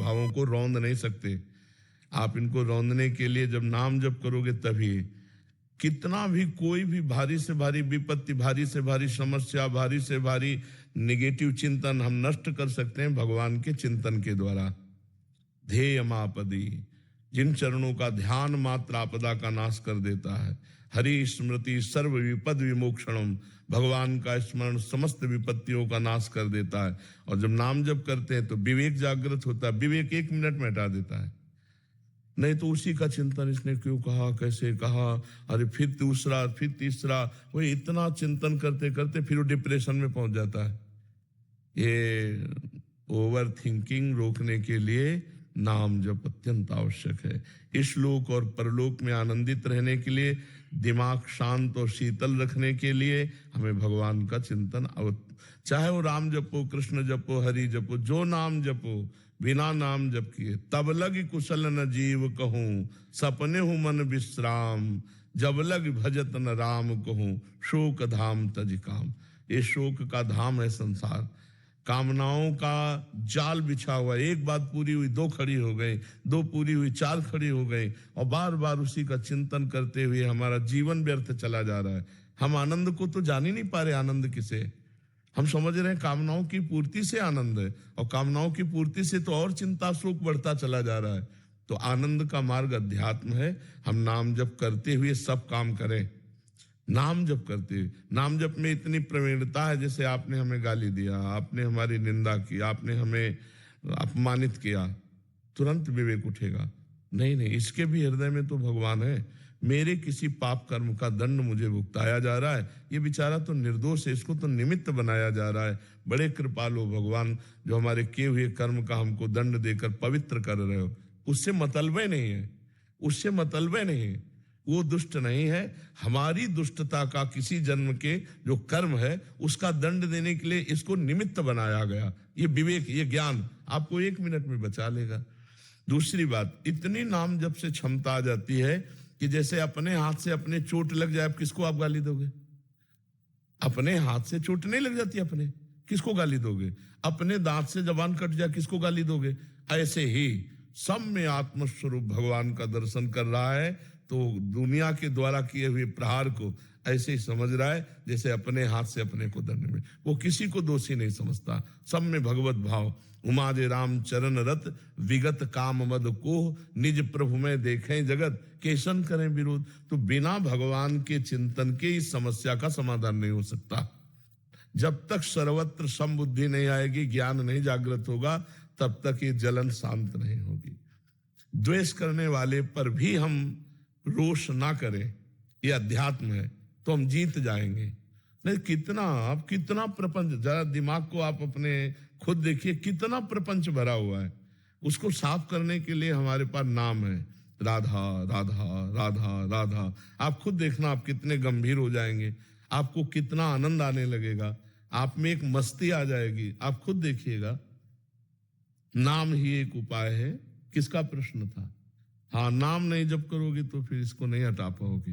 भावों को रौंद नहीं सकते। आप इनको रौंदने के लिए जब नाम जप करोगे तभी, कितना भी कोई भी भारी से भारी विपत्ति, भारी से भारी समस्या, भारी से भारी निगेटिव चिंतन हम नष्ट कर सकते हैं भगवान के चिंतन के द्वारा। ध्येयमापदी, जिन चरणों का ध्यान मात्र आपदा का नाश कर देता है। हरि स्मृति सर्व विपद विमोक्षणम, भगवान का स्मरण समस्त विपत्तियों का नाश कर देता है। और जब नाम जप करते हैं तो विवेक जागृत होता है, विवेक 1 मिनट में हटा देता है। नहीं तो उसी का चिंतन, इसने क्यों कहा, कैसे कहा, अरे फिर दूसरा, फिर तीसरा, वो इतना चिंतन करते करते फिर वो डिप्रेशन में पहुंच जाता है। ये ओवर थिंकिंग रोकने के लिए नाम जप अत्यंत आवश्यक है। इस लोक और परलोक में आनंदित रहने के लिए, दिमाग शांत और शीतल रखने के लिए हमें भगवान का चिंतन, चाहे वो राम जपो, कृष्ण जपो, हरि जपो, जो नाम जपो, बिना नाम जप किए तब लग कुशल न जीव कहूं, सपने हूं मन विश्राम, जब लग भजत न राम कहूं, शोक धाम तज काम। ये शोक का धाम है संसार, कामनाओं का जाल बिछा हुआ। एक बात पूरी हुई 2 खड़ी हो गई, 2 पूरी हुई 4 खड़ी हो गई, और बार बार उसी का चिंतन करते हुए हमारा जीवन व्यर्थ चला जा रहा है। हम आनंद को तो जान ही नहीं पा रहे। आनंद किसे, हम समझ रहे हैं कामनाओं की पूर्ति से आनंद है, और कामनाओं की पूर्ति से तो और चिंता शोक बढ़ता चला जा रहा है। तो आनंद का मार्ग अध्यात्म है। हम नाम जप करते हुए सब काम करें। नाम जप करते हुए, नाम जप में इतनी प्रवीणता है, जैसे आपने हमें गाली दिया, आपने हमारी निंदा की, आपने हमें अपमानित किया, तुरंत विवेक उठेगा, नहीं नहीं, इसके भी हृदय में तो भगवान है। मेरे किसी पाप कर्म का दंड मुझे भुगताया जा रहा है, ये बेचारा तो निर्दोष है, इसको तो निमित्त बनाया जा रहा है। बड़े कृपालु भगवान, जो हमारे किए हुए कर्म का हमको दंड देकर पवित्र कर रहे हो। उससे मतलब नहीं है, उससे मतलब नहीं है, वो दुष्ट नहीं है। हमारी दुष्टता का किसी जन्म के जो कर्म है उसका दंड देने के लिए इसको निमित्त बनाया गया। ये विवेक, ये ज्ञान आपको 1 मिनट में बचा लेगा। दूसरी बात, इतनी नाम जप से क्षमता आ जाती है कि जैसे अपने हाथ से अपने चोट लग जाए, किसको आप गाली दोगे? अपने हाथ से चोट नहीं लग जाती, अपने किसको गाली दोगे? अपने दांत से जबान कट जाए, किसको गाली दोगे? ऐसे ही सब में आत्मस्वरूप भगवान का दर्शन कर रहा है, तो दुनिया के द्वारा किए हुए प्रहार को ऐसे ही समझ रहा है जैसे अपने हाथ से अपने को दंड में। वो किसी को दोषी नहीं समझता, सब में भगवत भाव। उमा जे राम चरण रत, विगत काम मद को, निज प्रभु में देखें जगत, केसन करें विरोध। तो बिना भगवान के चिंतन के इस समस्या का समाधान नहीं हो सकता। जब तक सर्वत्र समबुद्धि नहीं आएगी, ज्ञान नहीं जागृत होगा, तब तक ये जलन शांत नहीं होगी। द्वेष करने वाले पर भी हम रोष ना करें, ये अध्यात्म है, तो हम जीत जाएंगे। नहीं, कितना प्रपंच, जरा दिमाग को आप अपने खुद देखिए, कितना प्रपंच भरा हुआ है। उसको साफ करने के लिए हमारे पास नाम है, राधा राधा राधा राधा। आप खुद देखना, आप कितने गंभीर हो जाएंगे, आपको कितना आनंद आने लगेगा, आप में एक मस्ती आ जाएगी। आप खुद देखिएगा, नाम ही एक उपाय है। किसका प्रश्न था? हाँ, नाम नहीं जप करोगे तो फिर इसको नहीं हटा पाओगे।